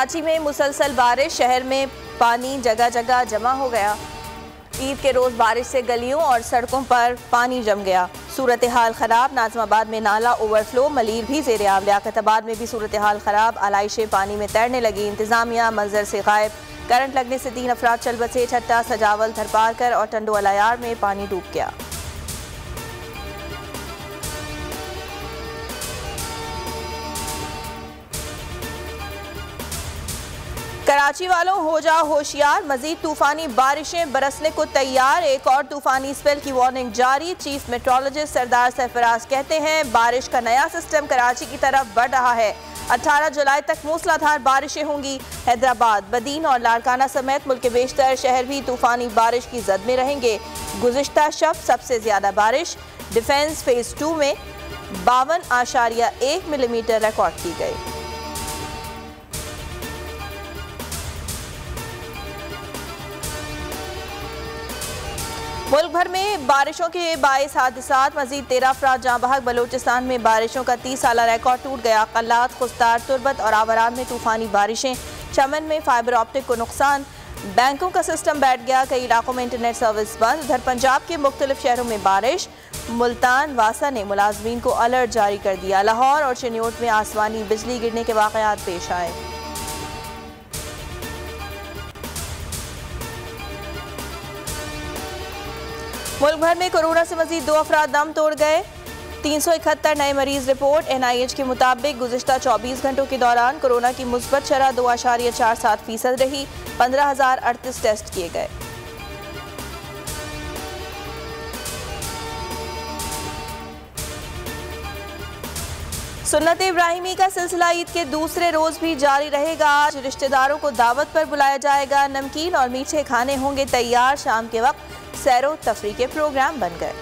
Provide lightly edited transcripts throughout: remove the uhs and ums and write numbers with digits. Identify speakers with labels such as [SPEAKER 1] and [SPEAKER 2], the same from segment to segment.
[SPEAKER 1] कराची में मुसलसल बारिश, शहर में पानी जगह जगह जमा हो गया। ईद के रोज बारिश से गलियों और सड़कों पर पानी जम गया। सूरत हाल खराब, नाज़िमाबाद में नाला ओवरफ्लो, मलीर भी ज़ेर-ए-आब, लियाकताबाद में भी सूरत हाल खराब, आलाइशें पानी में तैरने लगी। इंतजामिया मंजर से गायब, करंट लगने से 3 अफराद चल बसे। छट्टा, सजावल, थरपारकर और टंडो अलायार में पानी डूब गया। कराची वालों हो जाओ होशियार, मजीद तूफानी बारिशें बरसने को तैयार। एक और तूफानी स्पेल की वार्निंग जारी। चीफ मेट्रोलॉजिस्ट सरदार सरफराज कहते हैं बारिश का नया सिस्टम कराची की तरफ बढ़ रहा है। 18 जुलाई तक मूसलाधार बारिशें होंगी। हैदराबाद, बदीन और लाड़काना समेत मुल्क के बेशतर शहर भी तूफानी बारिश की जद में रहेंगे। गुज़िश्ता शब सबसे ज्यादा बारिश डिफेंस फेज 2 में 52.1 मिलीमीटर रिकॉर्ड की गई। मुल्क भर में बारिशों के बाइस हादसात, मजीद 13 अफराद जाँ बहक। बलोचिस्तान में बारिशों का 30 साला रिकॉर्ड टूट गया। कल्लात, खुस्तार, तुरबत और आवारान में तूफानी बारिशें। चमन में फाइबर ऑप्टिक को नुकसान। बैंकों का सिस्टम बैठ गया, कई इलाकों में इंटरनेट सर्विस बंद। उधर पंजाब के मुख्तलिफ शहरों में बारिश। मुल्तान वासा ने मुलाजमीन को अलर्ट जारी कर दिया। लाहौर और चिन्योट में आसमानी बिजली गिरने के वाक़यात पेश आए। मुल्क भर में कोरोना से मजीद 2 अफराद दम तोड़ गए। 371 नए मरीज रिपोर्ट। NIH के मुताबिक गुज़िश्ता 24 घंटों के दौरान कोरोना की मुस्बत शरह 2.47% रही। 15,038 टेस्ट किए गए। सुन्नत इब्राहिमी का सिलसिला ईद के दूसरे रोज भी जारी रहेगा। आज रिश्तेदारों को दावत पर बुलाया जाएगा। नमकीन और मीठे खाने होंगे तैयार। शाम के वक्त सैरो तफरी के प्रोग्राम बन गए।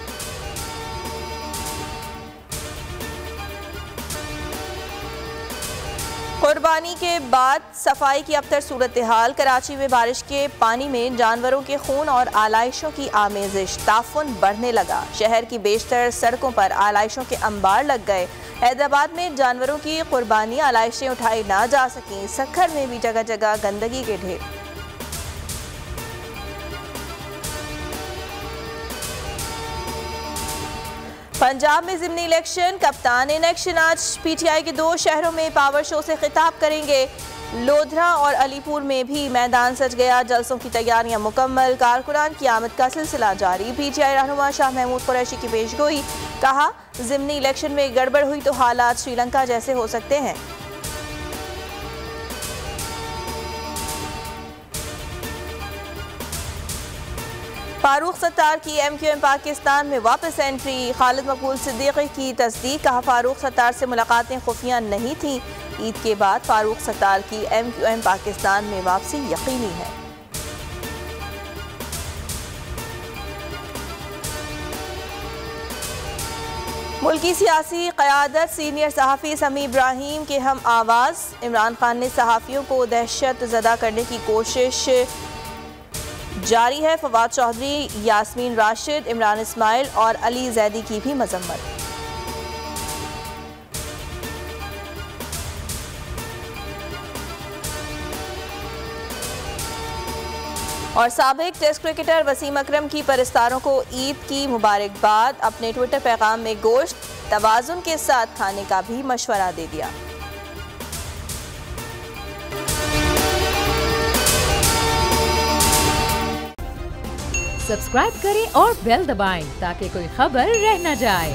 [SPEAKER 1] कुर्बानी के बाद सफाई की अबतर सूरत हाल। कराची में बारिश के पानी में जानवरों के खून और आलाइशों की आमेजिश, ताफुन बढ़ने लगा। शहर की बेशतर सड़कों पर आलाइशों के अंबार लग गए। हैदराबाद में जानवरों की कुर्बानी आलाइशें उठाई ना जा सकीं। सखर में भी जगह जगह गंदगी के ढेर। पंजाब में ज़िमनी इलेक्शन, कप्तान इलेक्शन आज PTI के 2 शहरों में पावर शो से खिताब करेंगे। लोधरा और अलीपुर में भी मैदान सज गया। जलसों की तैयारियां मुकम्मल। कारकुनान की आमद का सिलसिला जारी। PTI रहनुमा शाह महमूद कुरैशी की पेशगोई, कहा ज़िमनी इलेक्शन में गड़बड़ हुई तो हालात श्रीलंका जैसे हो सकते हैं। फारूक सत्तार की MQM पाकिस्तान में वापस एंट्री। खालिद मकबूल सिद्दीकी की तस्दीक, कहा फारूक सत्तार से मुलाकातें खुफिया नहीं थी। ईद के बाद फारूक सत्तार की MQM पाकिस्तान में वापसी यकीनी है। मुल्की सियासी क़यादत, सीनियर सहाफ़ी समी इब्राहिम के हम आवाज़। इमरान खान ने सहाफ़ियों को दहशत ज़दा करने की कोशिश जारी है। फवाद चौधरी, यास्मीन राशिद, इमरान इस्माइल और अली जैदी की भी मजम्मत। और साबिक टेस्ट क्रिकेटर वसीम अकरम की परस्तारों को ईद की मुबारकबाद। अपने ट्विटर पैगाम में गोश्त तवाज़ुन के साथ खाने का भी मशवरा दे दिया।
[SPEAKER 2] सब्सक्राइब करें और बेल दबाएं ताकि कोई खबर रह न जाए।